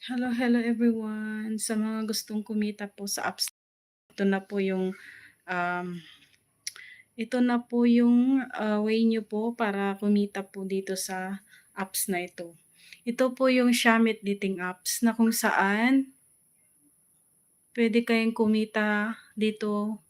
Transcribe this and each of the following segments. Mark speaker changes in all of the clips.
Speaker 1: Hello, hello everyone. Sa mga gustong kumita po sa apps, ito na po yung um, way nyo po para kumita po dito sa apps na ito. Ito po yung Shamit Dating Apps na kung saan pwede kayong kumita dito.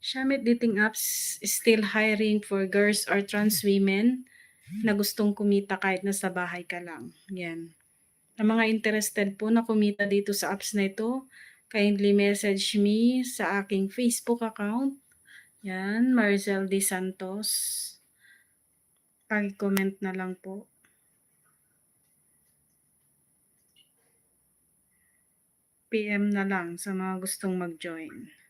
Speaker 1: Shamit Dating Apps is still hiring for girls or trans women na gustong kumita kahit nasa bahay ka lang. Yan. Ang mga interested po na kumita dito sa apps na ito, kindly message me sa aking Facebook account. Yan, Maricel De Santos. Pag-comment na lang po. PM na lang sa mga gustong mag-join.